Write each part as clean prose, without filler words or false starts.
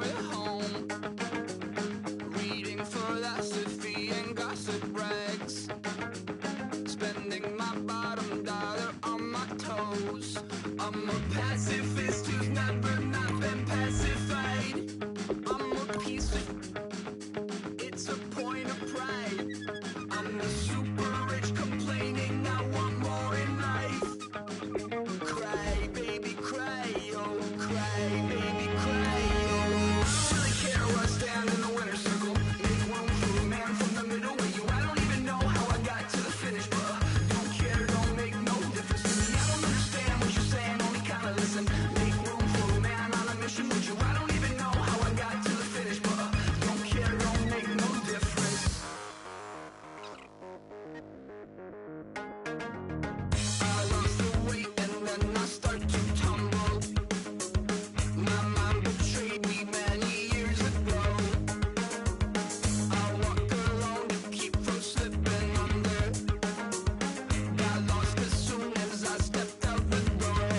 at home, reading philosophy and gossip rags, spending my bottom dollar on my toes. I'm a pacifist who's never not been pacified. I'm a piece of, it's a point of pride. I'm the super rich complaining I want more in life. Cry, baby, cry, oh, cry, baby, cry, oh. Really care where I stand in the winner's circle. Make room for a man from the middle with you. I don't even know how I got to the finish, but don't care, don't make no difference to me. I don't understand what you're saying, only kinda listen. Make room for a man on a mission with you. I don't even know how I got to the finish, but don't care, don't make no difference. I lost the weight and then I start to tumble. My mind betrayed me many years ago. I walk alone to keep from slipping under. Got lost as soon as I stepped out the door.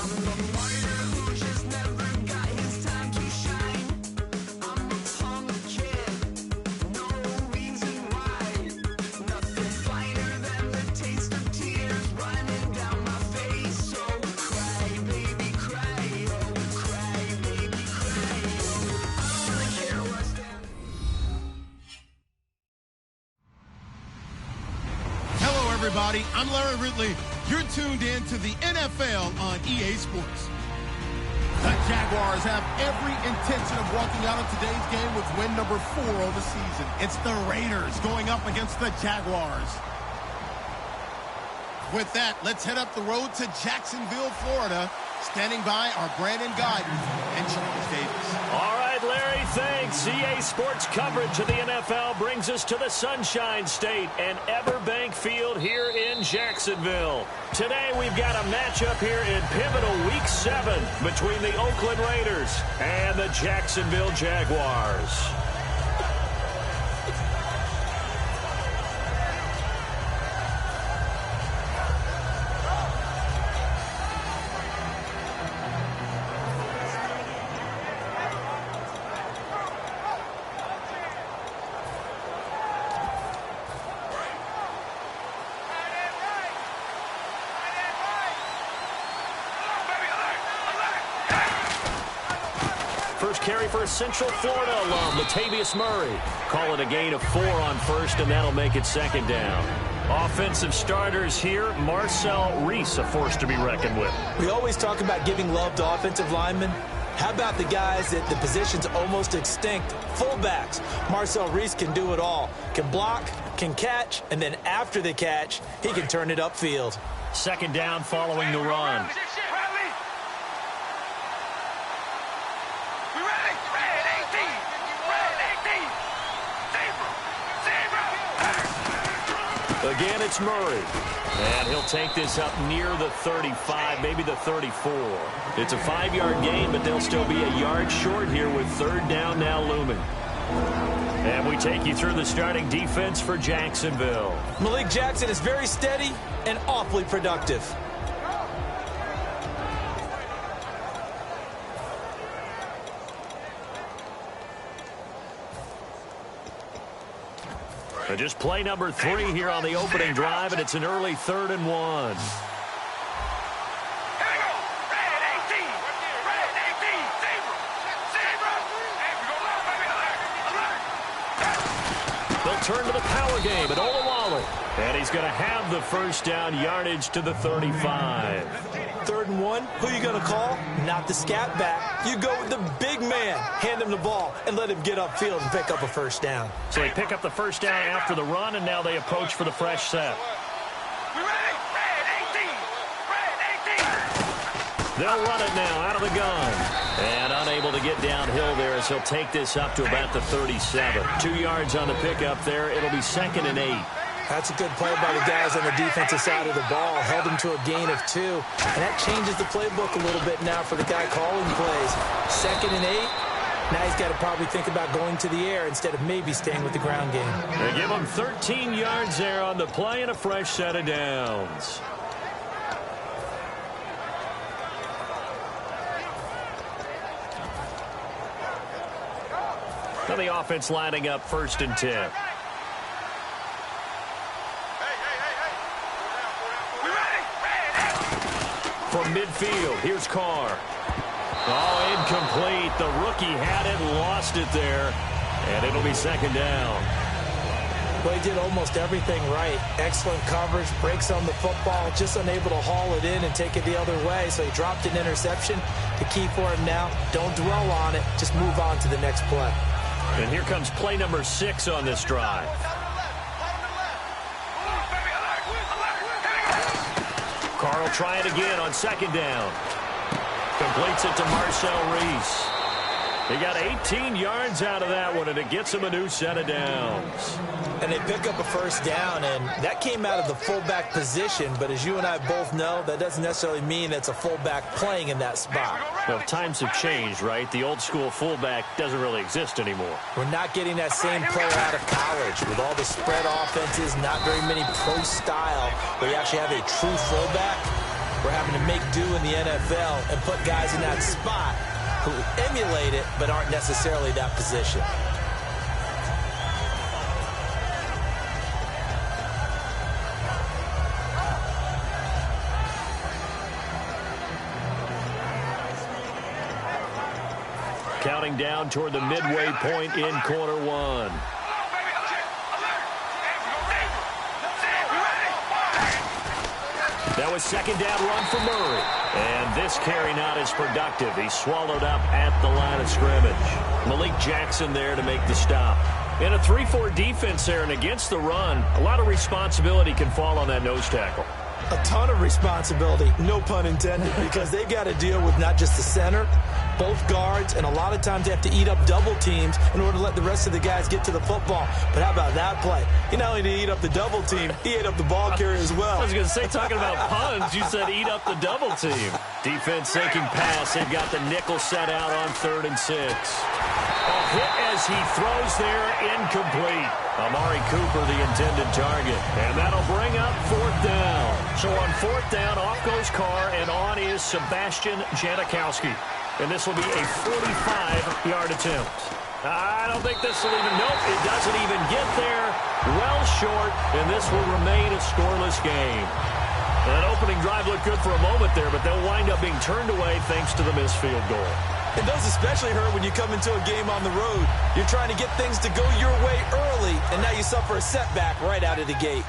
I'm the martyr who just never got his time to shine. I'm a punk kid, no reason why. Nothing finer than the taste of tears running down my face. So cry, baby, cry, oh, cry, baby, cry, oh. I don't really care where I stand. Hello, everybody. I'm Larry Ridley. You're tuned in to the NFL on EA Sports. The Jaguars have every intention of walking out of today's game with win number 4 on the season. It's the Raiders going up against the Jaguars. With that, let's head up the road to Jacksonville, Florida. Standing by are Brandon Guyton and Charles Davis. All right, Larry, thanks. EA Sports coverage of the NFL brings us to the Sunshine State and Everbank Field here in Jacksonville. Today, we've got a matchup here in pivotal Week 7 between the Oakland Raiders and the Jacksonville Jaguars. First carry for a Central Florida alum, Latavius Murray. Call it a gain of 4 on first, and that'll make it second down. Offensive starters here, Marcel Reese, a force to be reckoned with. We always talk about giving love to offensive linemen. How about the guys that the position's almost extinct? Fullbacks. Marcel Reese can do it all. Can block, can catch, and then after the catch, he can turn it upfield. Second down following the run. Again, it's Murray. And he'll take this up near the 35, maybe the 34. It's a 5-yard gain, but they'll still be a yard short here with third down now looming. And we take you through the starting defense for Jacksonville. Malik Jackson is very steady and awfully productive. Just play number 3 here on the opening drive, and it's an early 3rd and 1. They'll turn to the power game at Olawale. And he's going to have the first down yardage to the 35. 3rd and 1, who you going to call? Not the scat back. You go with the big man. Hand him the ball and let him get upfield and pick up a first down. So they pick up the first down after the run, and now they approach for the fresh set. They'll run it now out of the gun. And unable to get downhill there as he'll take this up to about the 37. 2 yards on the pickup there. It'll be 2nd and 8. That's a good play by the guys on the defensive side of the ball. Held him to a gain of 2. And that changes the playbook a little bit now for the guy calling plays. 2nd and 8. Now he's got to probably think about going to the air instead of maybe staying with the ground game. They give him 13 yards there on the play and a fresh set of downs. Now the offense lining up 1st and 10. From midfield, here's Carr. Oh, incomplete. The rookie had it, lost it there, and it'll be 2nd down. Well, he did almost everything right. Excellent coverage, breaks on the football, just unable to haul it in and take it the other way, so he dropped an interception. The key for him now, don't dwell on it, just move on to the next play. And here comes play number 6 on this drive. Carr will try it again on 2nd down. Completes it to Marcel Reese. He got 18 yards out of that one, and it gets him a new set of downs. And they pick up a 1st down, and that came out of the fullback position, but as you and I both know, that doesn't necessarily mean it's a fullback playing in that spot. Well, times have changed, right? The old school fullback doesn't really exist anymore. We're not getting that same player out of college. With all the spread offenses, not very many pro style, where you actually have a true fullback. We're having to make do in the NFL and put guys in that spot who emulate it but aren't necessarily that position. Counting down toward the midway point in quarter 1. That was 2nd down run for Murray. And this carry not as productive. He's swallowed up at the line of scrimmage. Malik Jackson there to make the stop. In a 3-4 defense there and against the run, a lot of responsibility can fall on that nose tackle. A ton of responsibility, no pun intended, because they've got to deal with not just the center, both guards, and a lot of times they have to eat up double teams in order to let the rest of the guys get to the football. But how about that play? He not only did he eat up the double team, he ate up the ball carrier as well. I was going to say, talking about puns, you said eat up the double team. Defense sinking pass. They've got the nickel set out on 3rd and 6. A hit as he throws there, incomplete. Amari Cooper, the intended target. And that'll bring up 4th down. So on 4th down, off goes Carr, and on is Sebastian Janikowski. And this will be a 45-yard attempt. I don't think this will even, nope, it doesn't even get there. Well short, and this will remain a scoreless game. That opening drive looked good for a moment there, but they'll wind up being turned away thanks to the missed field goal. It does especially hurt when you come into a game on the road. You're trying to get things to go your way early, and now you suffer a setback right out of the gate.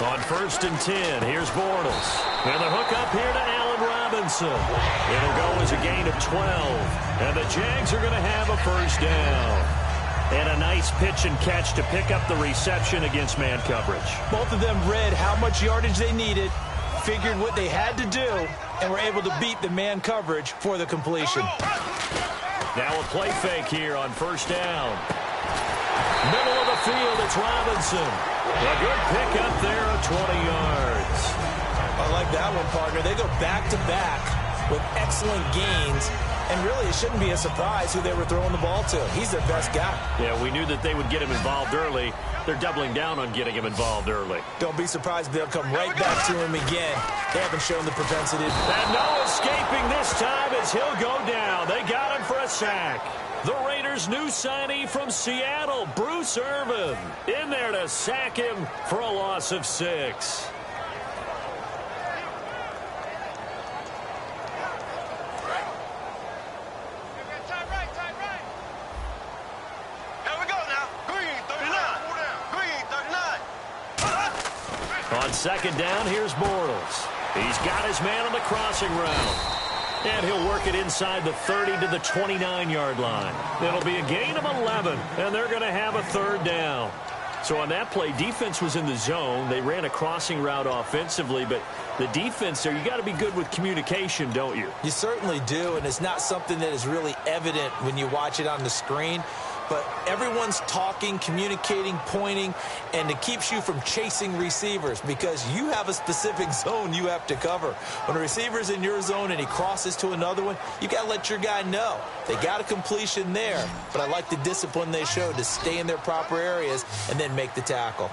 On 1st and 10, here's Bortles. And the hook up here to Allen Robinson. It'll go as a gain of 12. And the Jags are going to have a 1st down. And a nice pitch and catch to pick up the reception against man coverage. Both of them read how much yardage they needed, figured what they had to do, and were able to beat the man coverage for the completion. Now a play fake here on 1st down. Middle of the field, it's Robinson. A good pick up there of 20 yards. I like that one, partner. They go back-to-back with excellent gains, and really it shouldn't be a surprise who they were throwing the ball to. He's their best guy. Yeah, we knew that they would get him involved early. They're doubling down on getting him involved early. Don't be surprised if they'll come right back to him again. They haven't shown the propensity. And no escaping this time as he'll go down. They got him for a sack. The Raiders' new signee from Seattle, Bruce Irvin, in there to sack him for a loss of 6. On 2nd down, here's Bortles. He's got his man on the crossing route. And he'll work it inside the 30 to the 29-yard line. It'll be a gain of 11, and they're going to have a 3rd down. So on that play, defense was in the zone. They ran a crossing route offensively, but the defense there, you got to be good with communication, don't you? You certainly do, and it's not something that is really evident when you watch it on the screen. But everyone's talking, communicating, pointing, and it keeps you from chasing receivers because you have a specific zone you have to cover. When a receiver's in your zone and he crosses to another one, you got to let your guy know. They got a completion there, but I like the discipline they showed to stay in their proper areas and then make the tackle.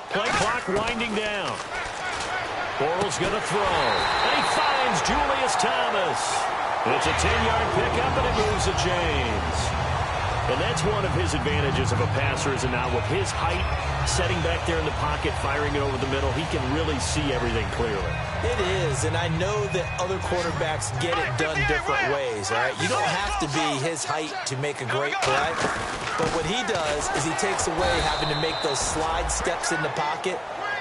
Play clock winding down. Bortles going to throw, and he finds Julius Thomas. It's a 10-yard pickup, and it moves the chains. And that's one of his advantages of a passer, is now with his height, setting back there in the pocket, firing it over the middle, he can really see everything clearly. It is, and I know that other quarterbacks get it done different ways, all right? You don't have to be his height to make a great play, but what he does is he takes away having to make those slide steps in the pocket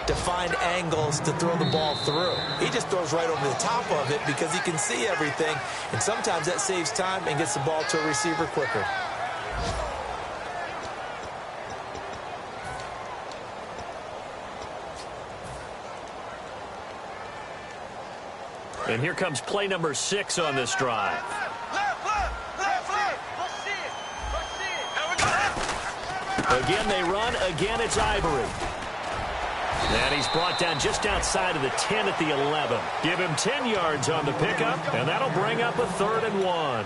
to find angles to throw the ball through. He just throws right over the top of it because he can see everything, and sometimes that saves time and gets the ball to a receiver quicker. And here comes play number 6 on this drive. Again, they run. Again, it's Ivory. And he's brought down just outside of the 10 at the 11. Give him 10 yards on the pickup, and that'll bring up a 3rd and 1.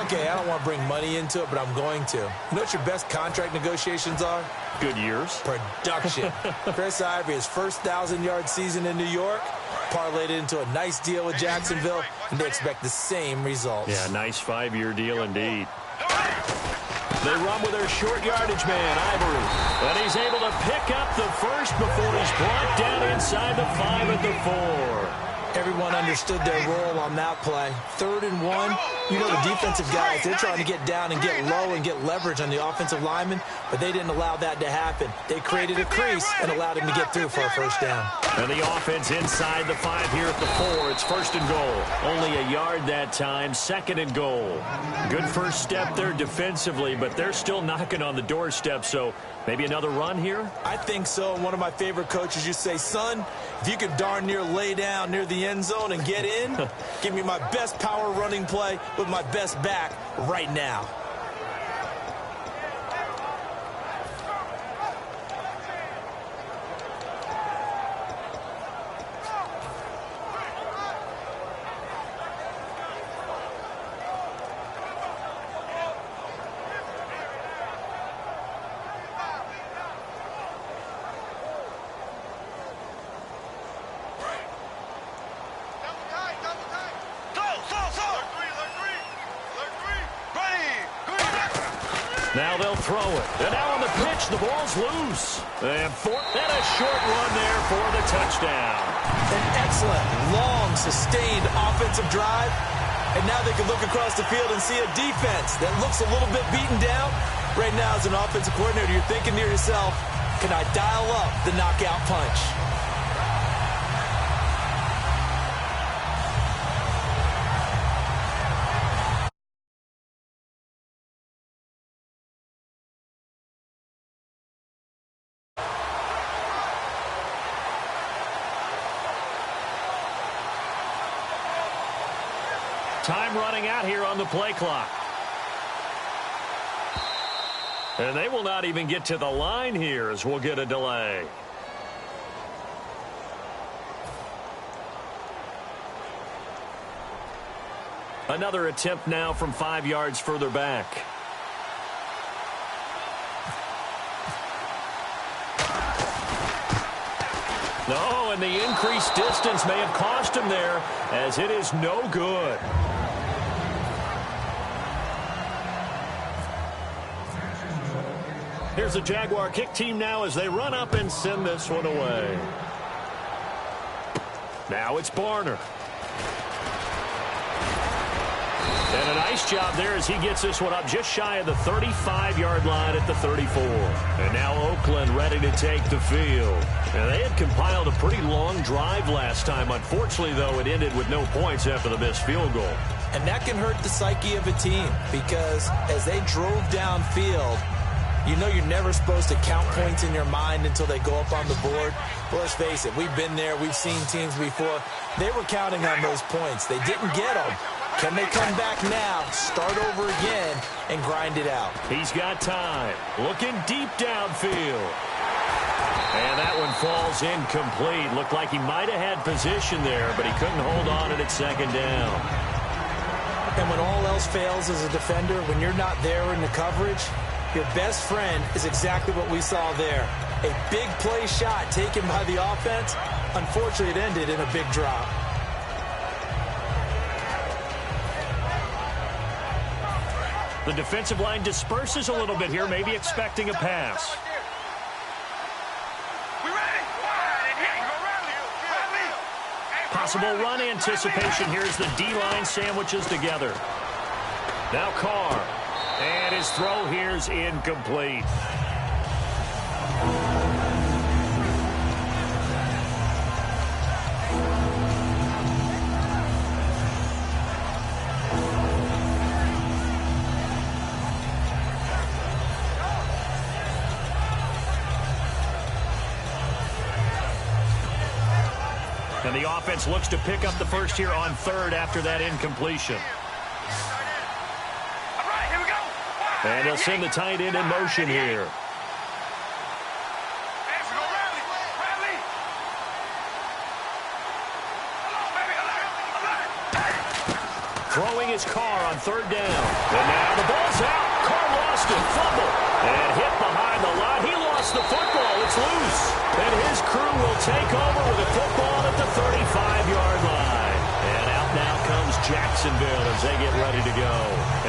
Okay, I don't want to bring money into it, but I'm going to. You know what your best contract negotiations are? Good years. Production. Chris Ivory, his first 1,000-yard season in New York, parlayed it into a nice deal with Jacksonville, and they expect the same results. Yeah, nice 5-year deal indeed. They run with their short yardage man, Ivory. And he's able to pick up the first before he's brought down inside the 5 at the 4. Everyone understood their role on that play. 3rd and 1. You know the defensive guys, they're trying to get down and get low and get leverage on the offensive lineman, but they didn't allow that to happen. They created a crease and allowed him to get through for a first down. And the offense inside the 5 here at the 4. It's 1st and goal. Only a yard that time. 2nd and goal. Good first step there defensively, but they're still knocking on the doorstep, so maybe another run here? I think so. One of my favorite coaches used to say, son, if you could darn near lay down near the end zone and get in, give me my best power running play with my best back right now. Now they'll throw it. And now on the pitch, the ball's loose. And a short run there for the touchdown. An excellent, long, sustained offensive drive. And now they can look across the field and see a defense that looks a little bit beaten down. Right now, as an offensive coordinator, you're thinking to yourself, can I dial up the knockout punch? Time running out here on the play clock. And they will not even get to the line here as we'll get a delay. Another attempt now from 5 yards further back. No, and the increased distance may have cost him there, as it is no good. Here's the Jaguar kick team now as they run up and send this one away. Now it's Barner. And a nice job there as he gets this one up just shy of the 35-yard line at the 34. And now Oakland ready to take the field. And they had compiled a pretty long drive last time. Unfortunately, though, it ended with no points after the missed field goal. And that can hurt the psyche of a team because as they drove downfield, you know you're never supposed to count points in your mind until they go up on the board. Well, let's face it, we've been there. We've seen teams before. They were counting on those points. They didn't get them. Can they come back now, start over again, and grind it out? He's got time. Looking deep downfield. And that one falls incomplete. Looked like he might have had position there, but he couldn't hold on it at 2nd down. And when all else fails as a defender, when you're not there in the coverage, your best friend is exactly what we saw there. A big play shot taken by the offense. Unfortunately, it ended in a big drop. The defensive line disperses a little bit here, maybe expecting a pass. Possible run anticipation here as the D-line sandwiches together. Now Carr. And his throw here is incomplete. And the offense looks to pick up the first here on third after that incompletion. And they'll send the tight end in motion here. Throwing his Carr on third down. And now the ball's out. Carr lost it. Fumble. And hit behind the line. He lost the football. It's loose. And his crew will take over with the football at the 35-yard line. And out now comes Jacksonville as they get ready to go.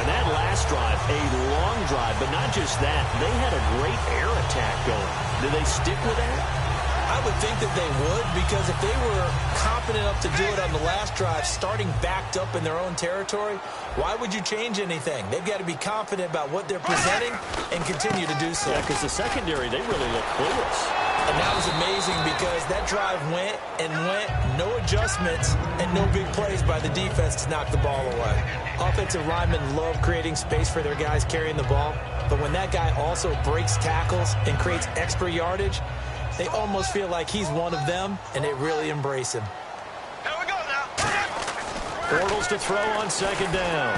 And that last drive, a long drive, but not just that. They had a great air attack going. Do they stick with that? I would think that they would, because if they were confident enough to do it on the last drive, starting backed up in their own territory, why would you change anything? They've got to be confident about what they're presenting and continue to do so. Yeah, because the secondary, they really look clueless. And that was amazing because that drive went and went, no adjustments and no big plays by the defense to knock the ball away. Offensive linemen love creating space for their guys carrying the ball, but when that guy also breaks tackles and creates extra yardage, they almost feel like he's one of them, and they really embrace him. Here we go now. Bortles to throw on second down.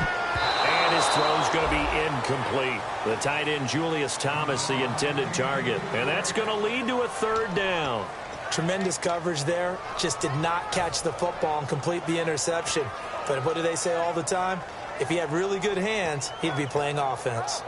And his throw's going to be incomplete. The tight end, Julius Thomas, the intended target. And that's going to lead to a third down. Tremendous coverage there. Just did not catch the football and complete the interception. But what do they say all the time? If he had really good hands, he'd be playing offense.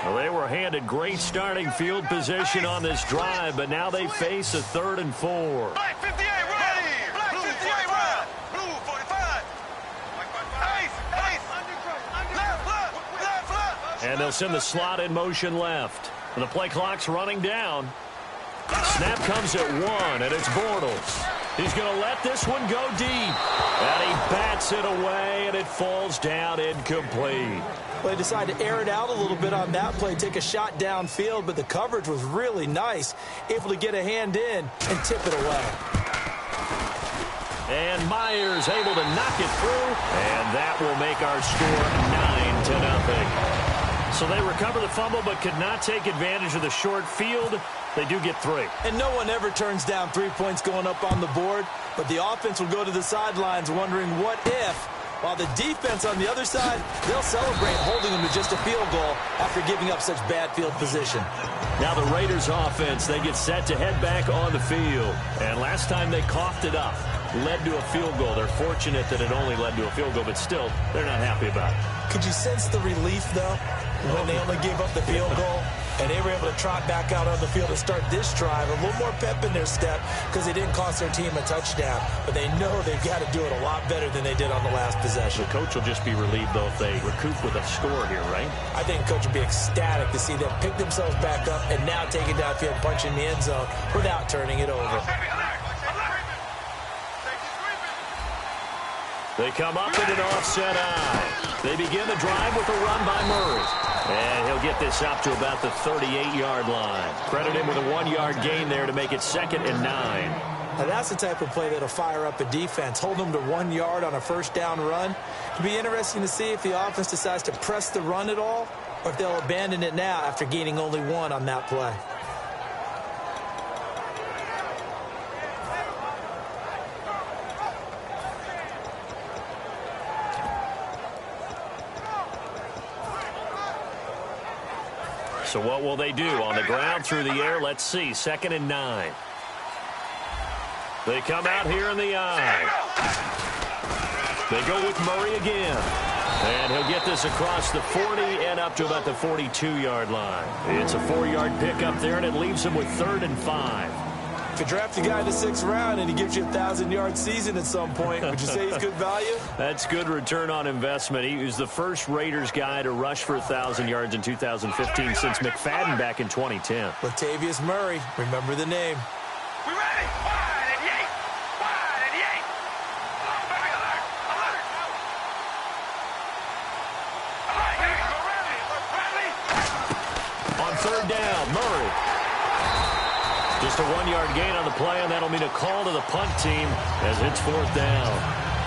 Well, they were handed great starting field position on this drive, but now they face a 3rd and 4. Black 58, ready. Black 58, right. Blue 45. Left. And they'll send the slot in motion left. And the play clock's running down. Snap comes at 1, and it's Bortles. He's going to let this one go deep. And he bats it away, and it falls down incomplete. Well, they decided to air it out a little bit on that play, take a shot downfield, but the coverage was really nice, able to get a hand in and tip it away. And Myers able to knock it through, and that will make our score 9-0. So they recover the fumble but could not take advantage of the short field. They do get 3. And no one ever turns down 3 points going up on the board, but the offense will go to the sidelines wondering what if, while the defense on the other side, they'll celebrate holding them to just a field goal after giving up such bad field position. Now the Raiders offense, they get set to head back on the field. And last time they coughed it up, led to a field goal. They're fortunate that it only led to a field goal, but still, they're not happy about it. Could you sense the relief, though, when they only gave up the field goal? And they were able to trot back out on the field to start this drive. A little more pep in their step because they didn't cost their team a touchdown. But they know they've got to do it a lot better than they did on the last possession. The coach will just be relieved, though, if they recoup with a score here, right? I think the coach will be ecstatic to see them pick themselves back up and now take it downfield, punch in the end zone without turning it over. They come up in an offset eye. They begin the drive with a run by Murray. And he'll get this up to about the 38-yard line. Credit him with a 1-yard gain there to make it 2nd and 9. Now that's the type of play that'll fire up a defense. Hold them to 1 yard on a first down run. It'll be interesting to see if the offense decides to press the run at all or if they'll abandon it now after gaining only 1 on that play. So what will they do? On the ground, through the air, let's see. 2nd and 9. They come out here in the eye. They go with Murray again. And he'll get this across the 40 and up to about the 42-yard line. It's a 4-yard pickup there, and it leaves him with 3rd and 5. If you draft a guy in the 6th round and he gives you a 1,000-yard season at some point, would you say he's good value? That's good return on investment. He was the first Raiders guy to rush for 1,000 yards in 2015 since McFadden back in 2010. Latavius Murray, remember the name. We ready? Wide and yank. Wide and yank. Oh, baby, alert. Alert. Alert. Here you go, Bradley. On 3rd down, Murray. Just a 1-yard gain on the play, and that'll mean a call to the punt team as it's 4th down.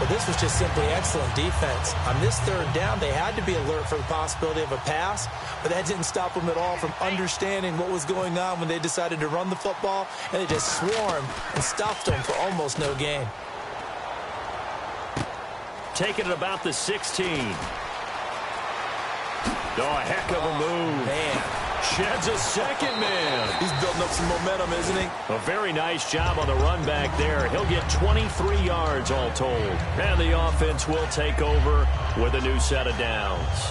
Well, this was just simply excellent defense. On this 3rd down, they had to be alert for the possibility of a pass, but that didn't stop them at all from understanding what was going on when they decided to run the football, and they just swarmed and stuffed them for almost no gain. Taking it about the 16. Oh, a heck of a move. Man. Sheds a second man. He's building up some momentum, isn't he? A very nice job on the run back there. He'll get 23 yards all told. And the offense will take over with a new set of downs.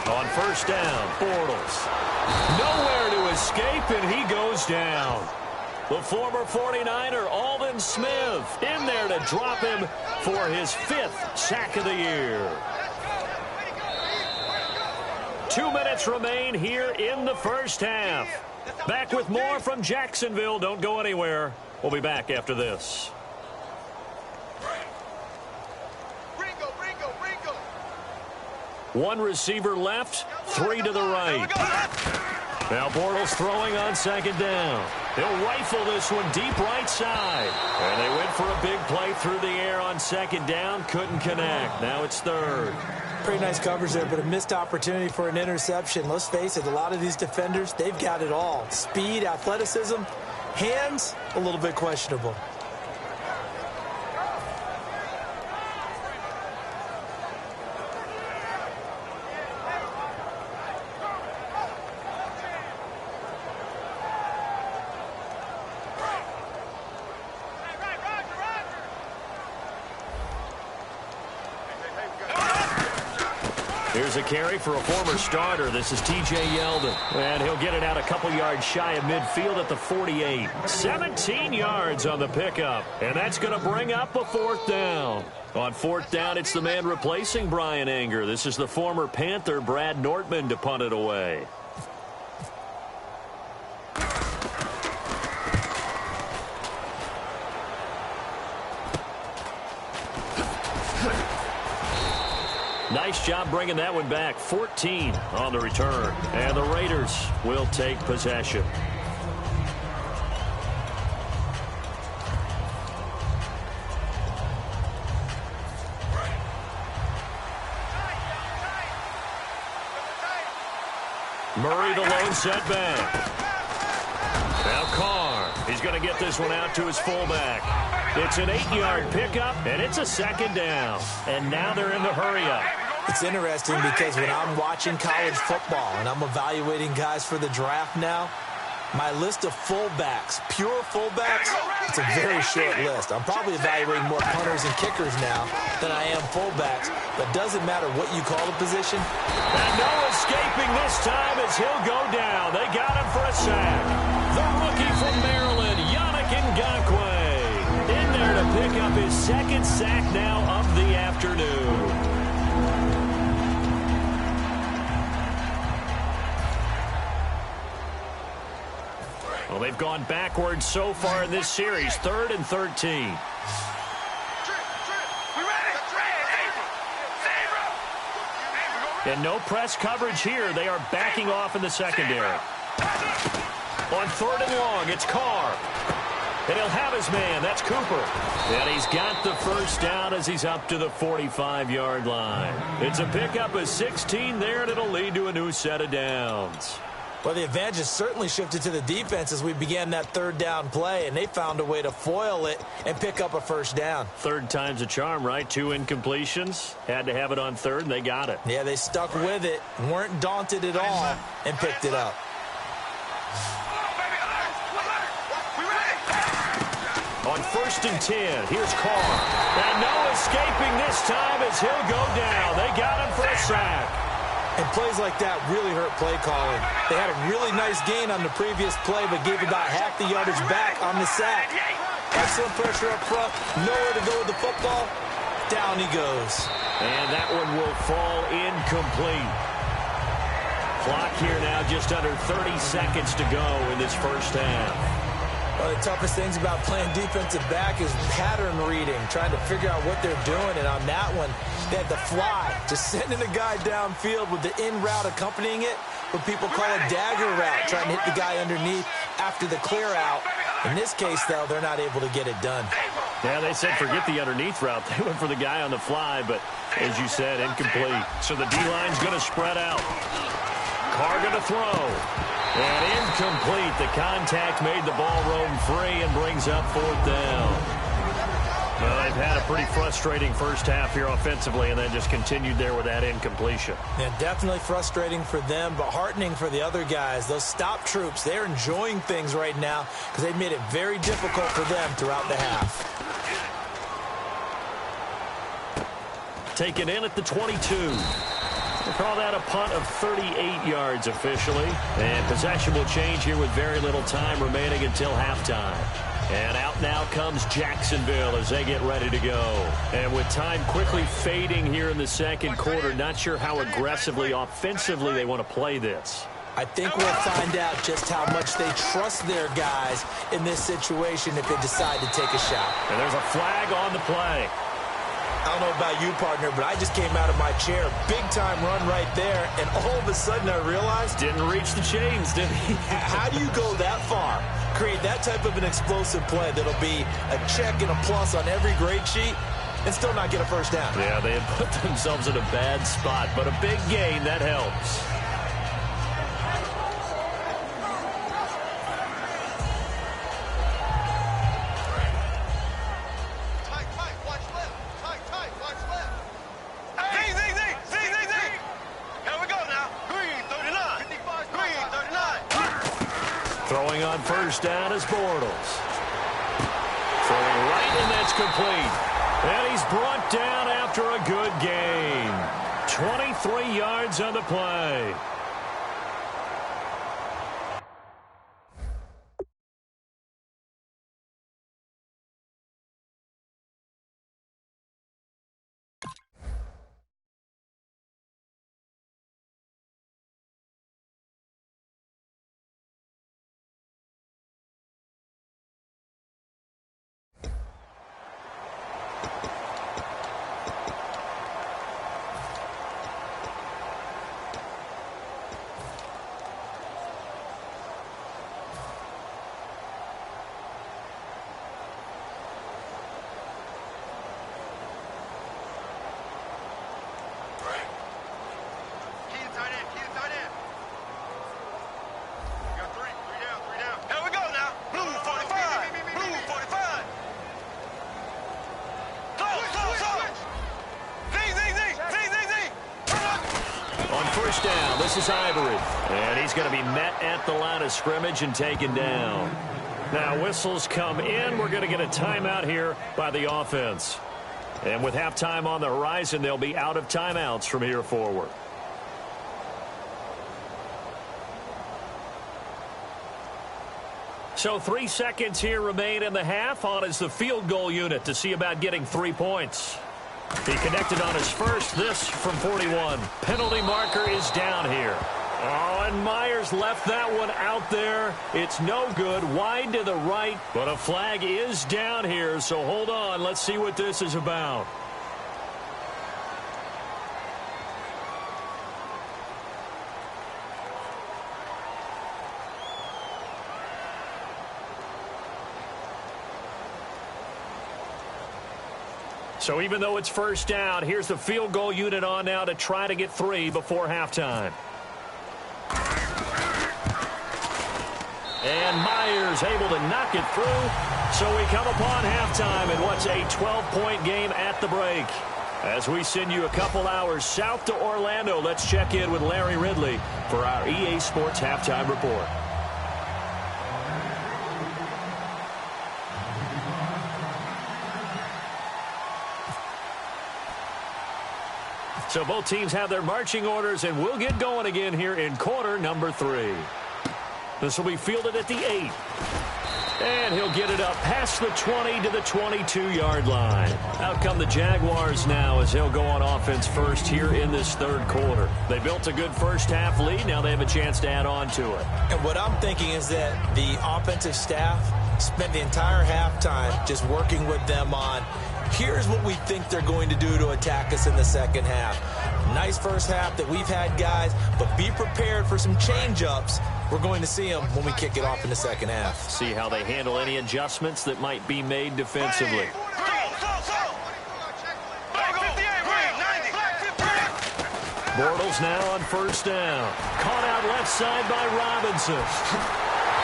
On 1st down, Bortles. Nowhere to escape, and he goes down. The former 49er, Aldon Smith, in there to drop him for his 5th sack of the year. 2 minutes remain here in the 1st half. Back with more from Jacksonville. Don't go anywhere. We'll be back after this. One receiver left, 3 to the right. Now Bortles throwing on 2nd down. He'll rifle this one deep right side. And they went for a big play through the air on 2nd down. Couldn't connect. Now it's 3rd. Pretty nice coverage there, but a missed opportunity for an interception. Let's face it, a lot of these defenders, they've got it all. Speed, athleticism, hands, a little bit questionable. Here's a carry for a former starter. This is T.J. Yeldon. And he'll get it out a couple yards shy of midfield at the 48. 17 yards on the pickup. And that's going to bring up a 4th down. On 4th down, it's the man replacing Brian Anger. This is the former Panther, Brad Nortman, to punt it away. Nice job bringing that one back. 14 on the return. And the Raiders will take possession. Murray, the lone setback. Now Carr. He's going to get this one out to his fullback. It's an 8-yard pickup, and it's a 2nd down. And now they're in the hurry-up. It's interesting because when I'm watching college football and I'm evaluating guys for the draft now, my list of fullbacks, pure fullbacks, it's a very short list. I'm probably evaluating more punters and kickers now than I am fullbacks, but doesn't matter what you call the position. And no escaping this time as he'll go down. They got him for a sack. The rookie from Maryland, Yannick Ngakoue, in there to pick up his 2nd sack now of the afternoon. Well, they've gone backwards so far in this series. 3rd and 13. And no press coverage here. They are backing off in the secondary. On 3rd and long, it's Carr. And he'll have his man. That's Cooper. And he's got the 1st down as he's up to the 45-yard line. It's a pickup of 16 there, and it'll lead to a new set of downs. Well, the advantage has certainly shifted to the defense as we began that third down play, and they found a way to foil it and pick up a first down. Third time's a charm, right? 2 incompletions. Had to have it on third, and they got it. Yeah, they stuck with it, weren't daunted at all, and picked it up. On 1st and 10, here's Carr. And no escaping this time as he'll go down. They got him for a sack. And plays like that really hurt play calling. They had a really nice gain on the previous play, but gave about half the yardage back on the sack. Excellent pressure up front. Nowhere to go with the football. Down he goes. And that one will fall incomplete. Clock here now just under 30 seconds to go in this first half. One of the toughest things about playing defensive back is pattern reading, trying to figure out what they're doing. And on that one, they had the fly, just sending a guy downfield with the in route accompanying it, what people call a dagger route, trying to hit the guy underneath after the clear out. In this case, though, they're not able to get it done. Yeah, they said forget the underneath route. They went for the guy on the fly, but as you said, incomplete. So the D-line's going to spread out. Carr going to throw. And incomplete. The contact made the ball roam free and brings up 4th down. Well, they've had a pretty frustrating first half here offensively and then just continued there with that incompletion. Yeah, definitely frustrating for them, but heartening for the other guys. Those stop troops, they're enjoying things right now because they've made it very difficult for them throughout the half. Taken in at the 22. We'll call that a punt of 38 yards officially. And possession will change here with very little time remaining until halftime. And out now comes Jacksonville as they get ready to go. And with time quickly fading here in the second quarter, not sure how aggressively, offensively they want to play this. I think we'll find out just how much they trust their guys in this situation if they decide to take a shot. And there's a flag on the play. I don't know about you, partner, but I just came out of my chair. Big-time run right there, and all of a sudden I realized... Didn't reach the chains, did he? How do you go that far? Create that type of an explosive play that'll be a check and a plus on every grade sheet and still not get a first down. Yeah, they had put themselves in a bad spot, but a big gain, that helps. Throwing on first down is Bortles. Throwing right, and that's complete. And he's brought down after a good gain. 23 yards on the play. Down. This is Ivory. And he's going to be met at the line of scrimmage and taken down. Now whistles come in. We're going to get a timeout here by the offense. And with halftime on the horizon, they'll be out of timeouts from here forward. So 3 seconds here remain in the half. On is the field goal unit to see about getting 3 points. He connected on his first, this from 41. Penalty marker is down here. Oh, and Myers left that one out there. It's no good, wide to the right, but a flag is down here, so hold on. Let's see what this is about. So even though it's first down, here's the field goal unit on now to try to get 3 before halftime. And Myers able to knock it through. So we come upon halftime in what's a 12-point game at the break. As we send you a couple hours south to Orlando, let's check in with Larry Ridley for our EA Sports Halftime Report. So both teams have their marching orders, and we'll get going again here in quarter number 3. This will be fielded at the 8. And he'll get it up past the 20 to the 22-yard line. Out come the Jaguars now as he'll go on offense first here in this third quarter. They built a good first-half lead. Now they have a chance to add on to it. And what I'm thinking is that the offensive staff spent the entire halftime just working with them on, here's what we think they're going to do to attack us in the second half. Nice first half that we've had, guys, but be prepared for some change-ups. We're going to see them when we kick it off in the second half. See how they handle any adjustments that might be made defensively. Bortles now on first down. Caught out left side by Robinson.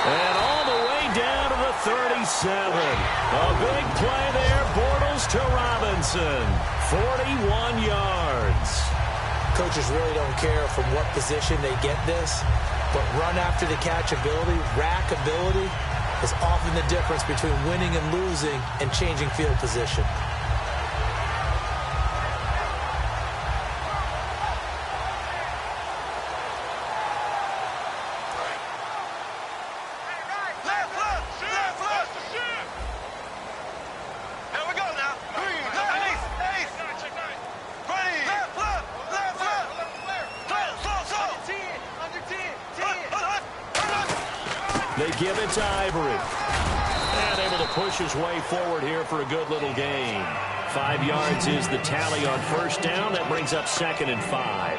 And all the way down to the 37. A big play there. Bortles to Robinson. 41 yards. Coaches really don't care from what position they get this, but run after the catch ability, rack ability, is often the difference between winning and losing and changing field position. They give it to Ivory. And able to push his way forward here for a good little gain. 5 yards is the tally on first down. That brings up 2nd and 5.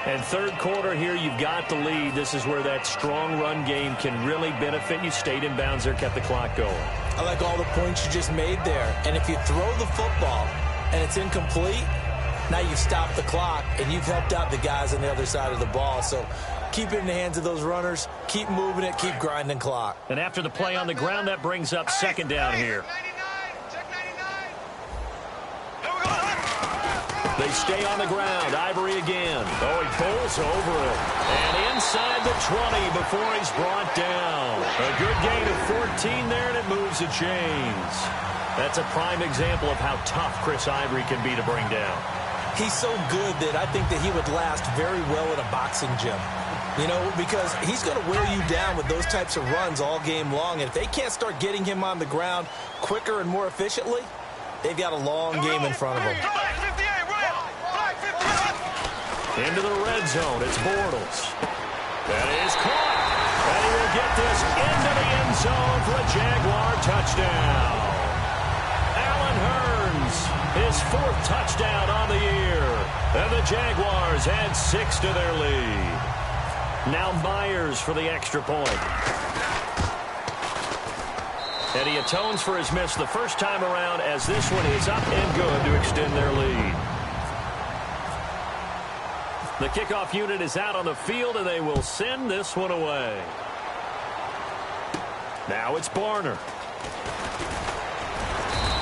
And third quarter here, you've got the lead. This is where that strong run game can really benefit you. Stayed in bounds there, kept the clock going. I like all the points you just made there. And if you throw the football and it's incomplete, now you've stopped the clock and you've helped out the guys on the other side of the ball. So keep it in the hands of those runners. Keep moving it. Keep grinding clock. And after the play on the ground, that brings up 2nd down here. They stay on the ground. Ivory again. Oh, he pulls over it. And inside the 20 before he's brought down. A good gain of 14 there, and it moves the chains. That's a prime example of how tough Chris Ivory can be to bring down. He's so good that I think that he would last very well in a boxing gym. You know, because he's going to wear you down with those types of runs all game long. And if they can't start getting him on the ground quicker and more efficiently, they've got a long game in front of them. Into the red zone. It's Bortles. That is caught. And he will get this into the end zone for a Jaguar touchdown. Allen Hurns, his 4th touchdown on the year. And the Jaguars add 6 to their lead. Now Myers for the extra point. And he atones for his miss the first time around as this one is up and good to extend their lead. The kickoff unit is out on the field, and they will send this one away. Now it's Barner.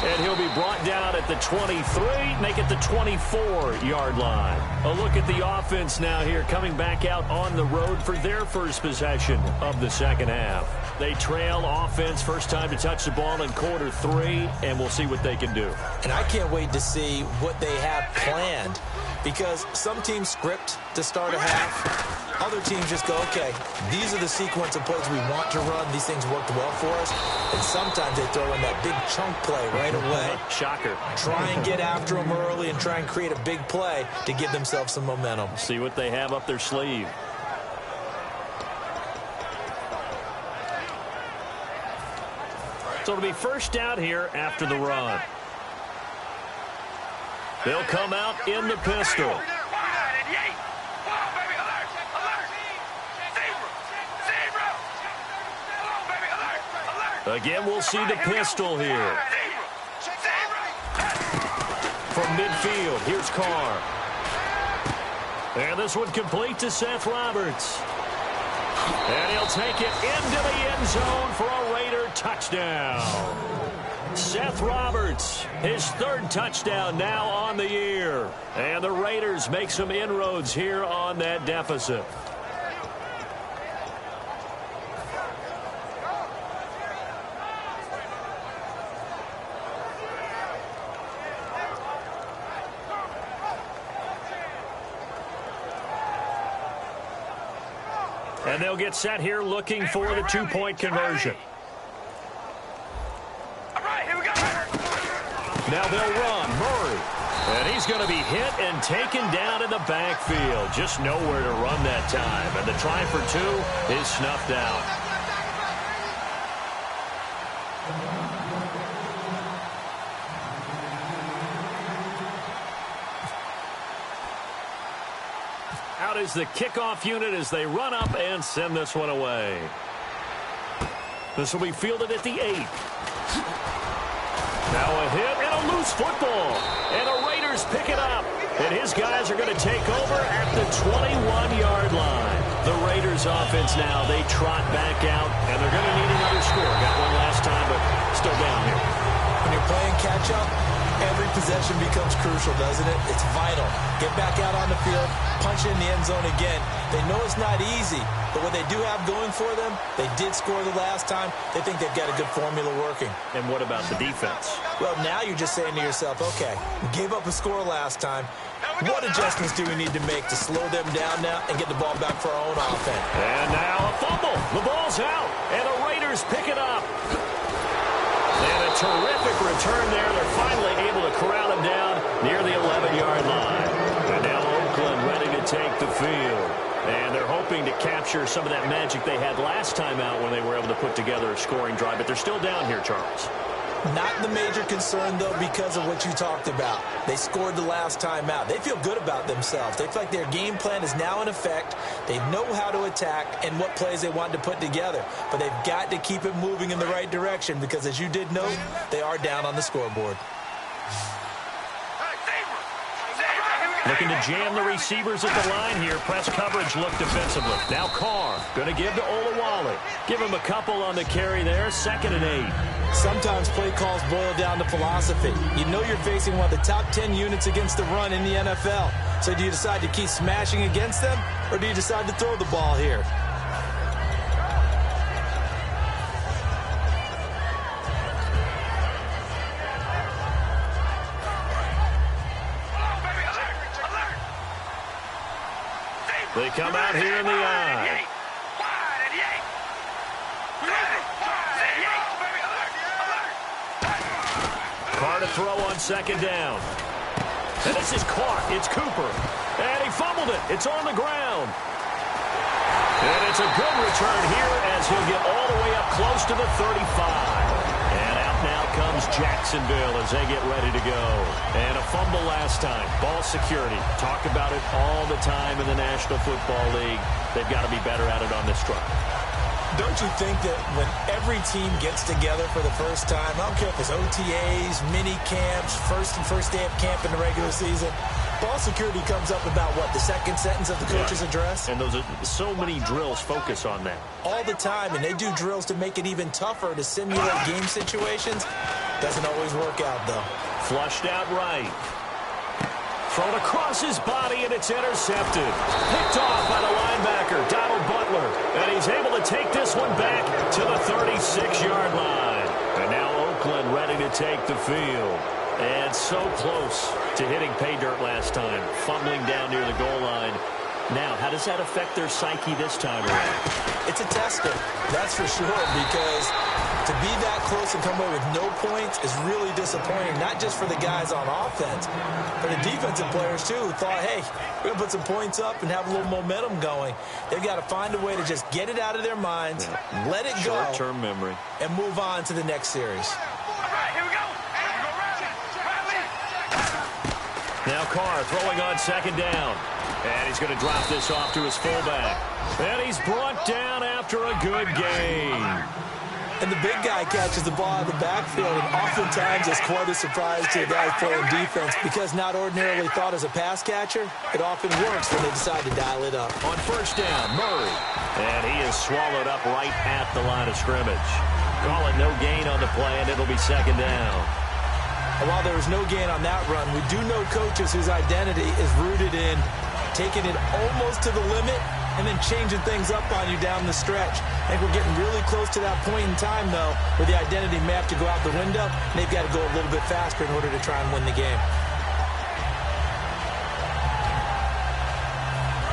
And he'll be brought down at the 23, make it the 24-yard line. A look at the offense now here, coming back out on the road for their first possession of the second half. They trail offense, first time to touch the ball in quarter 3, and we'll see what they can do. And I can't wait to see what they have planned, because some teams script to start a half. Other teams just go, okay, these are the sequence of plays we want to run. These things worked well for us. And sometimes they throw in that big chunk play right away. Shocker. Try and get after them early and try and create a big play to give themselves some momentum. See what they have up their sleeve. So it'll be first down here after the run. They'll come out in the pistol. Again, we'll see the pistol here. From midfield, here's Carr. And this one complete to Seth Roberts. And he'll take it into the end zone for a Raider touchdown. Seth Roberts, his third touchdown now on the year. And the Raiders make some inroads here on that deficit. And they'll get set here looking for the two-point conversion. Now they'll run. Murray. And he's going to be hit and taken down in the backfield. Just nowhere to run that time. And the try for two is snuffed out. Out is the kickoff unit as they run up and send this one away. This will be fielded at the 8. Now a hit and a loose football. And the Raiders pick it up. And his guys are going to take over at the 21-yard line. The Raiders offense now, they trot back out. And they're going to need another score. Got one last time, but still down here. When you're playing catch-up, every possession becomes crucial, doesn't it? It's vital. Get back out on the field, punch in the end zone again. They know it's not easy, but what they do have going for them, they did score the last time. They think they've got a good formula working. And what about the defense? Well, now you're just saying to yourself, okay, we gave up a score last time. What adjustments do we need to make to slow them down now and get the ball back for our own offense? And now a fumble. The ball's out, and the Raiders pick it up. And a terrific return there. They're finally able to corral him down near the 11-yard line. And now Oakland ready to take the field. And they're hoping to capture some of that magic they had last time out when they were able to put together a scoring drive. But they're still down here, Charles. Not the major concern, though, because of what you talked about. They scored the last time out. They feel good about themselves. They feel like their game plan is now in effect. They know how to attack and what plays they want to put together. But they've got to keep it moving in the right direction because, as you did note, they are down on the scoreboard. Looking to jam the receivers at the line here. Press coverage look defensively. Now Carr going to give to Olawale. Give him a couple on the carry there. 2nd and 8. Sometimes play calls boil down to philosophy. You know you're facing one of the top 10 units against the run in the NFL. So do you decide to keep smashing against them, or do you decide to throw the ball here? They come out here in the eye. Carr to throw on 2nd down. And this is caught. It's Cooper. And he fumbled it. It's on the ground. And it's a good return here as he'll get all the way up close to the 35. And out now comes Jacksonville as they get ready to go. And a fumble last time. Ball security. Talk about it all the time in the National Football League. They've got to be better at it on this drive. Don't you think that when every team gets together for the first time, I don't care if it's OTAs, mini camps, first day of camp in the regular season, ball security comes up about what, the second sentence of the coach's address? And those are so many drills focus on that. All the time, and they do drills to make it even tougher to simulate game situations. Doesn't always work out, though. Flushed out right. Thrown across his body, and it's intercepted. Picked off by the linebacker, Donald Butler. And he's able to take this one back to the 36-yard line. And now Oakland ready to take the field. And so close to hitting pay dirt last time. Fumbling down near the goal line. Now, how does that affect their psyche this time around? It's a tester, that's for sure, because to be that close and come away with no points is really disappointing, not just for the guys on offense, but the defensive players, too, who thought, hey, we're going to put some points up and have a little momentum going. They've got to find a way to just get it out of their minds, let it go, short-term memory, and move on to the next series. All right, here we go. Now Carr throwing on 2nd down. And he's going to drop this off to his fullback. And he's brought down after a good gain. And the big guy catches the ball in the backfield, and oftentimes it's quite a surprise to the guys playing defense because not ordinarily thought as a pass catcher, it often works when they decide to dial it up. On first down, Murray. And he is swallowed up right at the line of scrimmage. Call it no gain on the play, and it'll be second down. And while there was no gain on that run, we do know coaches whose identity is rooted in taking it almost to the limit and then changing things up on you down the stretch. I think we're getting really close to that point in time, though, where the identity may have to go out the window, and they've got to go a little bit faster in order to try and win the game.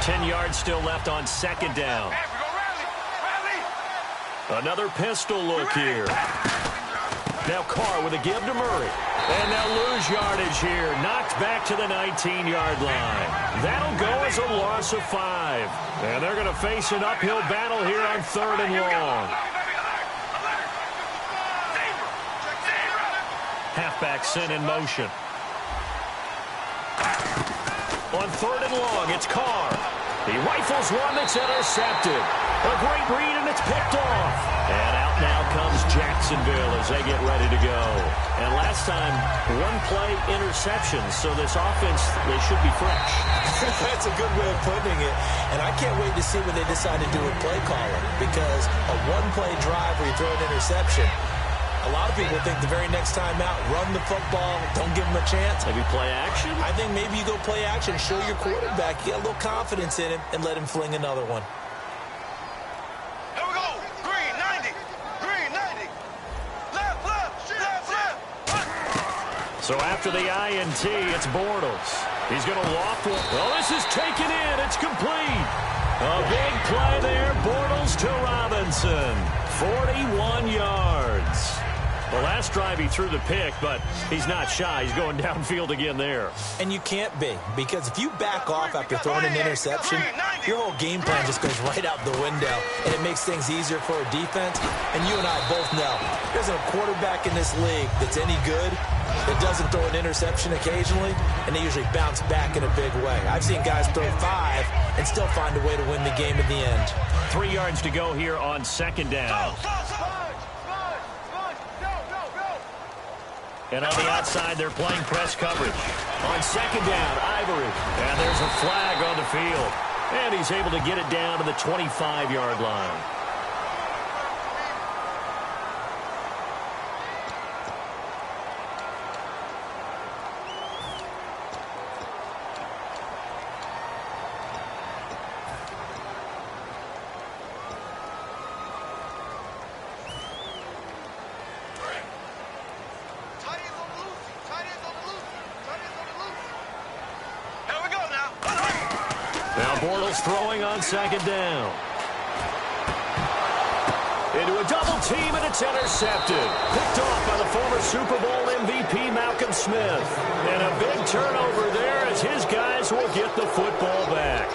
10 yards still left on second down. Another pistol look here. Now Carr with a give to Murray. And they'll lose yardage here. Knocked back to the 19-yard line. That'll go as a loss of 5. And they're going to face an uphill battle here on 3rd and long. Halfback sent in motion. On 3rd and long, it's Carr. He rifles one that's intercepted. A great read, and it's picked off. And out now comes Jacksonville as they get ready to go. And last time, one-play interception, so this offense, they should be fresh. That's a good way of putting it. And I can't wait to see when they decide to do a play calling, because a one-play drive where you throw an interception, a lot of people think the very next time out, run the football, don't give them a chance. Maybe play action? I think maybe you go play action, show your quarterback, get a little confidence in him, and let him fling another one. Here we go. Green, 90. Green, 90. Left, left, left, left. So after the INT, it's Bortles. He's going to loft one. Well, this is taken in. It's complete. A big play there. Bortles to Robinson. 41 yards. The last drive he threw the pick, but he's not shy. He's going downfield again there. And you can't be, because if you back off after throwing an interception, your whole game plan just goes right out the window, and it makes things easier for a defense. And you and I both know there isn't a quarterback in this league that's any good that doesn't throw an interception occasionally, and they usually bounce back in a big way. I've seen guys throw 5 and still find a way to win the game in the end. 3 yards to go here on second down. And on the outside, they're playing press coverage. On second down, Ivory. And there's a flag on the field. And he's able to get it down to the 25-yard line. Bortles throwing on second down. Into a double team, and it's intercepted. Picked off by the former Super Bowl MVP Malcolm Smith. And a big turnover there as his guys will get the football back.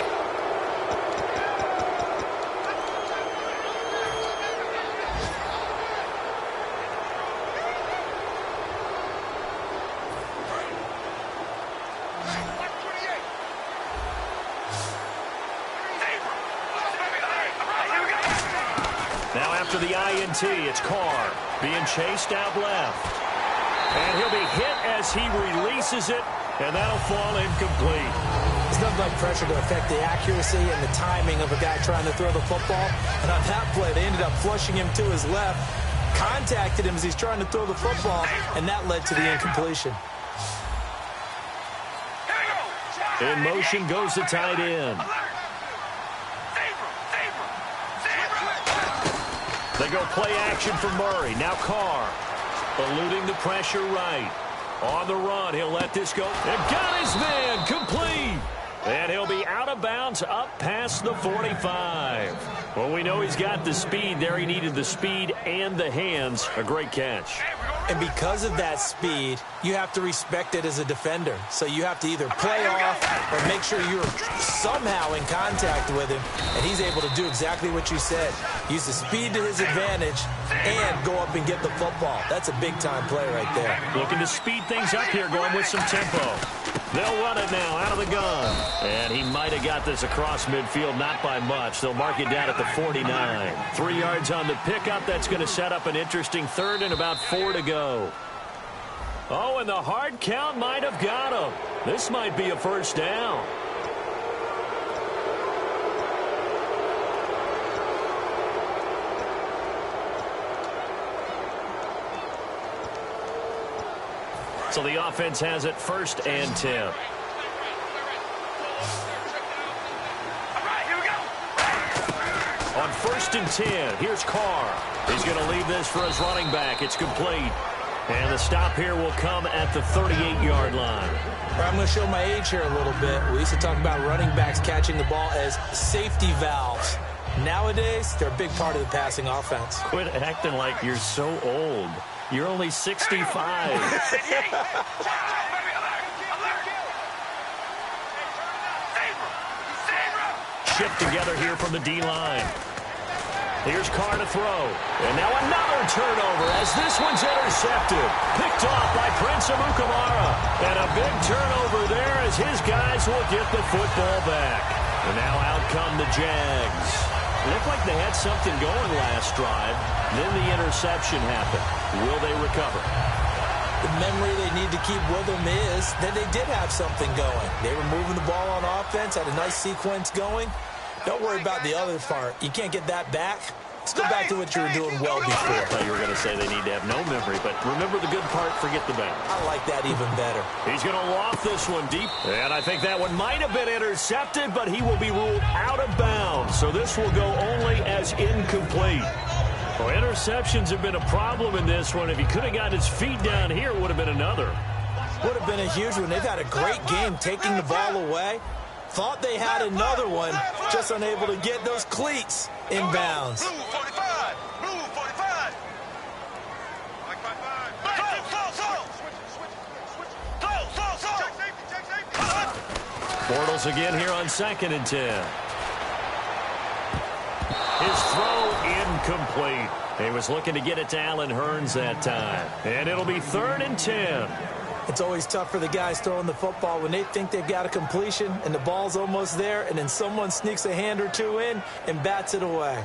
Now after the INT, it's Carr being chased out left. And he'll be hit as he releases it, and that'll fall incomplete. It's nothing like pressure to affect the accuracy and the timing of a guy trying to throw the football. And on that play, they ended up flushing him to his left, contacted him as he's trying to throw the football, and that led to the incompletion. In motion goes the tight end. They go play action for Murray. Now Carr eluding the pressure right. On the run, he'll let this go. And got his man complete. And he'll be out of bounds up past the 45. Well, we know he's got the speed there. He needed the speed and the hands. A great catch. And because of that speed, you have to respect it as a defender. So you have to either play off or make sure you're somehow in contact with him. And he's able to do exactly what you said. Use the speed to his advantage and go up and get the football. That's a big-time play right there. Looking to speed things up here, going with some tempo. They'll run it now out of the gun. And he might have got this across midfield, not by much. They'll mark it down at the 49. 3 yards on the pickup. That's going to set up an interesting third and about 4 to go. Oh, and the hard count might have got him. This might be a first down. So the offense has it 1st and 10. On 1st and 10, here's Carr. He's going to leave this for his running back. It's complete. And the stop here will come at the 38-yard line. I'm going to show my age here a little bit. We used to talk about running backs catching the ball as safety valves. Nowadays, they're a big part of the passing offense. Quit acting like you're so old. You're only 65. Shift together here from the D-line. Here's Carr to throw. And now another turnover as this one's intercepted. Picked off by Prince Amukamara. And a big turnover there as his guys will get the football back. And now out come the Jags. It looked like they had something going last drive. Then the interception happened. Will they recover? The memory they need to keep with them is that they did have something going. They were moving the ball on offense, had a nice sequence going. Don't worry about the other part. You can't get that back. Let's go back to what you were doing well before. I thought you were going to say they need to have no memory, but remember the good part, forget the bad. I like that even better. He's going to loft this one deep, and I think that one might have been intercepted, but he will be ruled out of bounds, so this will go only as incomplete. Well, interceptions have been a problem in this one. If he could have got his feet down here, it would have been another. Would have been a huge one. They've had a great game taking the ball away. Thought they had another one, just unable to get those cleats in bounds. Blue 45. Blue 45. Bortles again here on 2nd and 10. His throw incomplete. He was looking to get it to Allen Hurns that time. And it'll be 3rd and 10. It's always tough for the guys throwing the football when they think they've got a completion and the ball's almost there, and then someone sneaks a hand or two in and bats it away.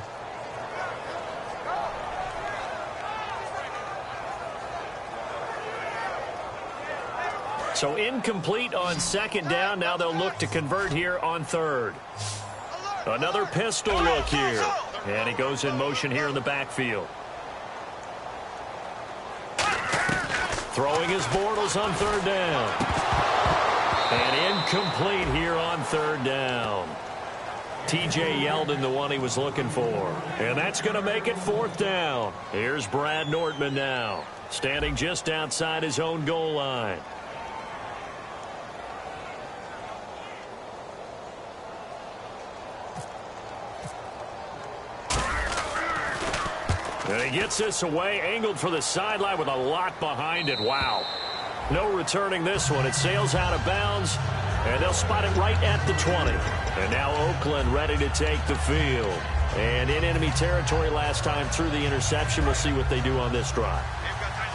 So incomplete on 2nd down. Now they'll look to convert here on 3rd. Another pistol look here. And he goes in motion here in the backfield. Throwing his Bortles on 3rd down. And incomplete here on 3rd down. T.J. Yeldon, the one he was looking for. And that's going to make it 4th down. Here's Brad Nordman now, standing just outside his own goal line. And he gets this away, angled for the sideline with a lot behind it. Wow. No returning this one. It sails out of bounds, and they'll spot it right at the 20. And now Oakland ready to take the field. And in enemy territory last time through the interception. We'll see what they do on this drive.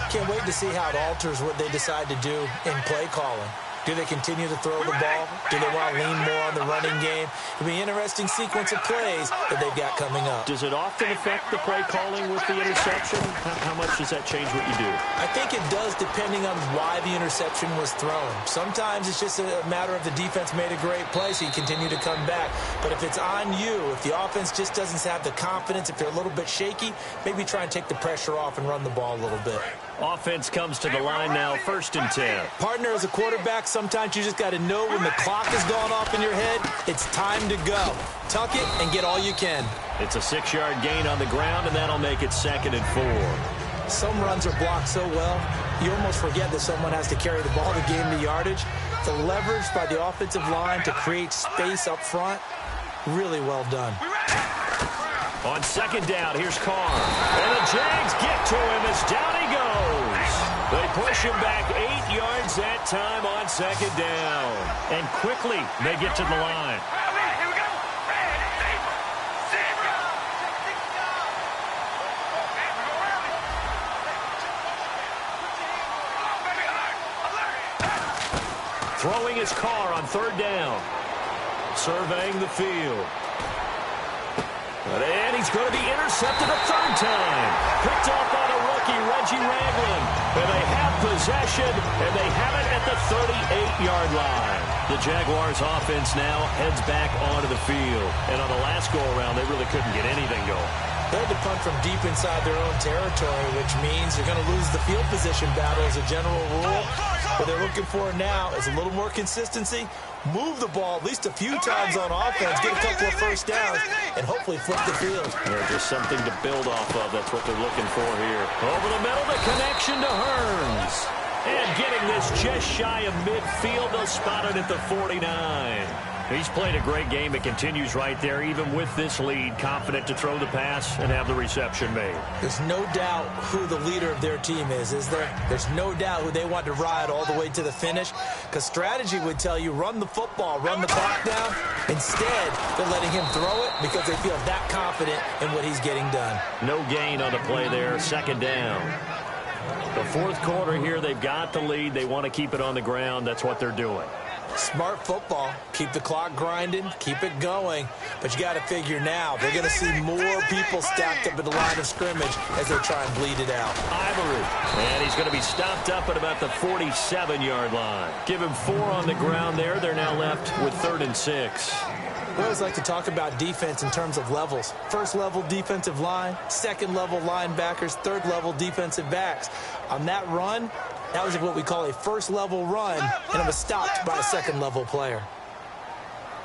Can't wait to see how it alters what they decide to do in play calling. Do they continue to throw the ball? Do they want to lean more on the running game? It'll be an interesting sequence of plays that they've got coming up. Does it often affect the play calling with the interception? How much does that change what you do? I think it does depending on why the interception was thrown. Sometimes it's just a matter of the defense made a great play, so you continue to come back. But if it's on you, if the offense just doesn't have the confidence, if they're a little bit shaky, maybe try and take the pressure off and run the ball a little bit. Offense comes to the line now, 1st and 10. Partner, as a quarterback, sometimes you just got to know when the clock has gone off in your head, it's time to go. Tuck it and get all you can. It's a 6-yard gain on the ground, and that'll make it 2nd and 4. Some runs are blocked so well, you almost forget that someone has to carry the ball to gain the yardage. The leverage by the offensive line to create space up front, really well done. On 2nd down, here's Carr. And the Jags get to him as down he goes. They push him back 8 yards that time on 2nd down. And quickly, they get to the line. Throwing his car on third down. Surveying the field. And he's going to be intercepted a third time. Picked off by the rookie, Reggie Ragland. And they have possession, and they have it at the 38-yard line. The Jaguars offense now heads back onto the field. And on the last go-around, they really couldn't get anything going. They had to punt from deep inside their own territory, which means they're going to lose the field position battle as a general rule. What they're looking for now is a little more consistency, move the ball at least a few times on offense, get a couple of first downs, and hopefully flip the field. There's just something to build off of. That's what they're looking for here. Over the middle, the connection to Hearns. And getting this just shy of midfield, they'll spot it at the 49. He's played a great game. It continues right there, even with this lead, confident to throw the pass and have the reception made. There's no doubt who the leader of their team is there? There's no doubt who they want to ride all the way to the finish, because strategy would tell you run the football, run the clock down. Instead, they're letting him throw it because they feel that confident in what he's getting done. No gain on the play there, second down. The fourth quarter here, they've got the lead. They want to keep it on the ground. That's what they're doing. Smart football. Keep the clock grinding. Keep it going. But you got to figure now, they're going to see more people stacked up at the line of scrimmage as they try and bleed it out. Ivory. And he's going to be stopped up at about the 47-yard line. Give him 4 on the ground there. They're now left with 3rd and 6. We always like to talk about defense in terms of levels. First level defensive line, second level linebackers, third level defensive backs. On that run, that was what we call a first level run, and it was stopped by a second level player.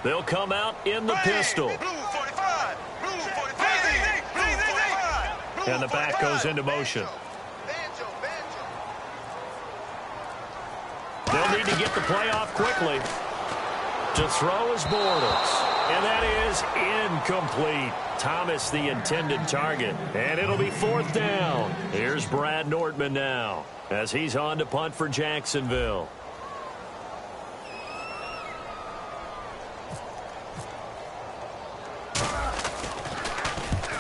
They'll come out in the pistol. And the back goes into motion. They'll need to get the play off quickly. To throw is Bortles. And that is incomplete. Thomas, the intended target. And it'll be 4th down. Here's Brad Nortman now as he's on to punt for Jacksonville.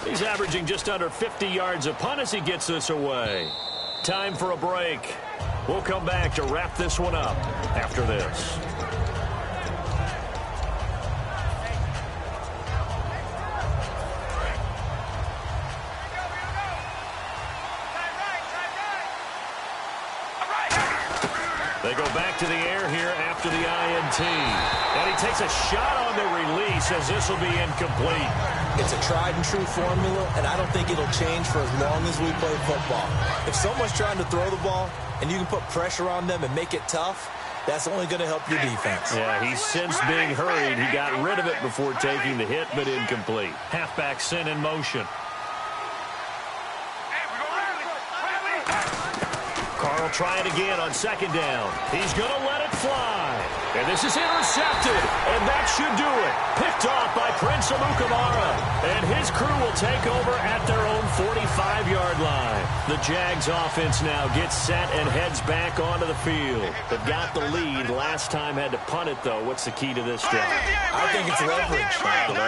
He's averaging just under 50 yards a punt as he gets this away. Time for a break. We'll come back to wrap this one up after this. They go back to the air here after the INT. And he takes a shot on the release as this will be incomplete. It's a tried-and-true formula, and I don't think it'll change for as long as we play football. If someone's trying to throw the ball and you can put pressure on them and make it tough, that's only going to help your defense. Yeah, he's since being hurried. He got rid of it before taking the hit, but incomplete. Halfback sent in motion. Carl try it again on second down. He's going to let it fly. And this is intercepted. And that should do it. Picked off by Prince Amukamara. And his crew will take over at their own 45-yard line. The Jags offense now gets set and heads back onto the field. They've got the lead. Last time had to punt it, though. What's the key to this drive? I think it's leverage.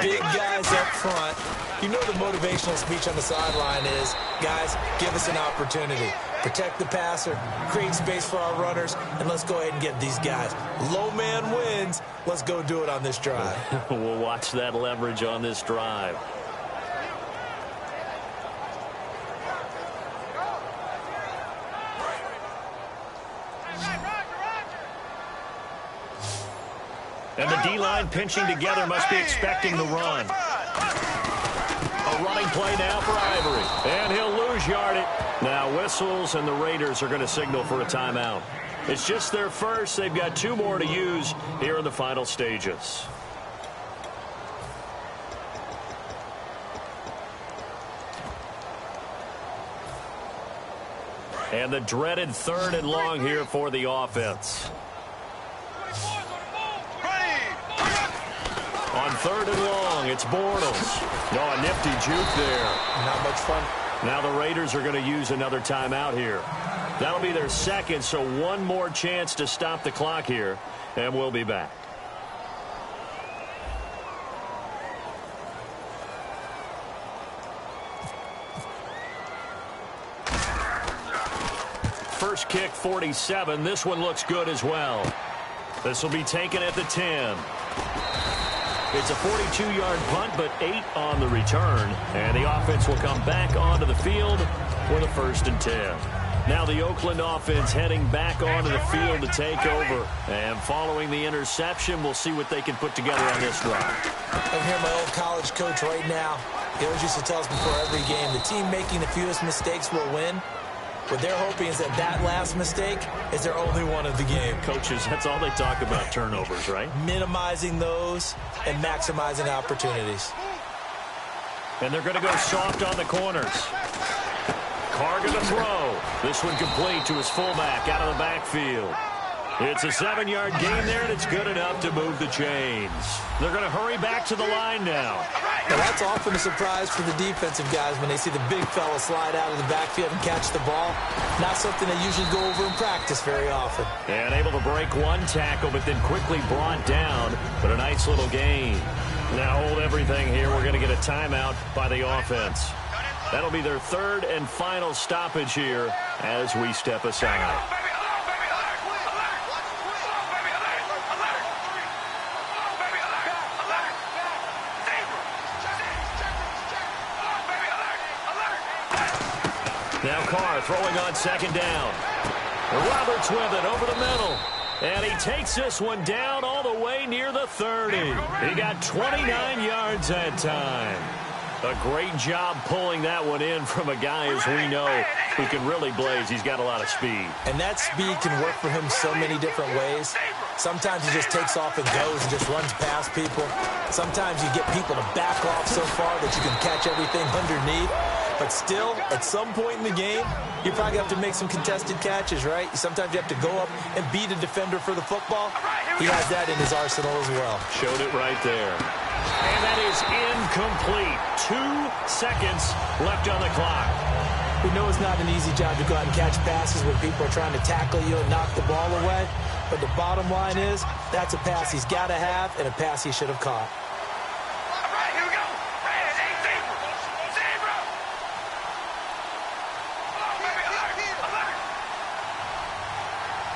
Big guys up front. You know the motivational speech on the sideline is, guys, give us an opportunity. Protect the passer, create space for our runners, and let's go ahead and get these guys. Low man wins. Let's go do it on this drive. We'll watch that leverage on this drive. And the D-line pinching together must be expecting the run. A running play now for Ivory. And he'll lose yardage. Now whistles, and the Raiders are going to signal for a timeout. It's just their first. They've got 2 more to use here in the final stages. And the dreaded 3rd and long here for the offense. On 3rd and long, it's Bortles. No, a nifty juke there. Not much fun. Now the Raiders are going to use another timeout here. That'll be their second, so one more chance to stop the clock here, and we'll be back. First kick, 47. This one looks good as well. This will be taken at the 10. It's a 42-yard punt, but 8 on the return. And the offense will come back onto the field with a 1st and 10. Now the Oakland offense heading back onto the field to take over. And following the interception, we'll see what they can put together on this drive. I'm here, my old college coach right now. He always used to tell us before every game, the team making the fewest mistakes will win. What they're hoping is that that last mistake is their only one of the game. Coaches, that's all they talk about, turnovers, right? Minimizing those and maximizing opportunities. And they're going to go soft on the corners. Carr going to throw. This one complete to his fullback out of the backfield. It's a 7-yard gain there, and it's good enough to move the chains. They're going to hurry back to the line now. Well, that's often a surprise for the defensive guys when they see the big fella slide out of the backfield and catch the ball. Not something they usually go over in practice very often. And able to break one tackle, but then quickly brought down. But a nice little gain. Now hold everything here. We're going to get a timeout by the offense. That'll be their 3rd and final stoppage here as we step aside. Now Carr throwing on 2nd down. Roberts with it over the middle. And he takes this one down all the way near the 30. He got 29 yards that time. A great job pulling that one in from a guy, as we know, who can really blaze. He's got a lot of speed. And that speed can work for him so many different ways. Sometimes he just takes off and goes and just runs past people. Sometimes you get people to back off so far that you can catch everything underneath. But still, at some point in the game, you probably have to make some contested catches, right? Sometimes you have to go up and beat a defender for the football. He has that in his arsenal as well. Showed it right there. And that is incomplete. 2 seconds left on the clock. We know it's not an easy job to go out and catch passes when people are trying to tackle you and knock the ball away. But the bottom line is, that's a pass he's got to have and a pass he should have caught.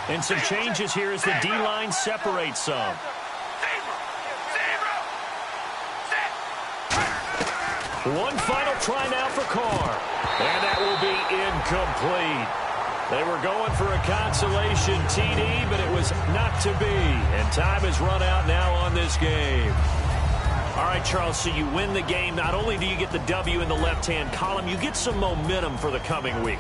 And some changes here as the D-line separates some. One final try now for Carr. And that will be incomplete. They were going for a consolation TD, but it was not to be. And time has run out now on this game. All right, Charles, so you win the game. Not only do you get the W in the left-hand column, you get some momentum for the coming week.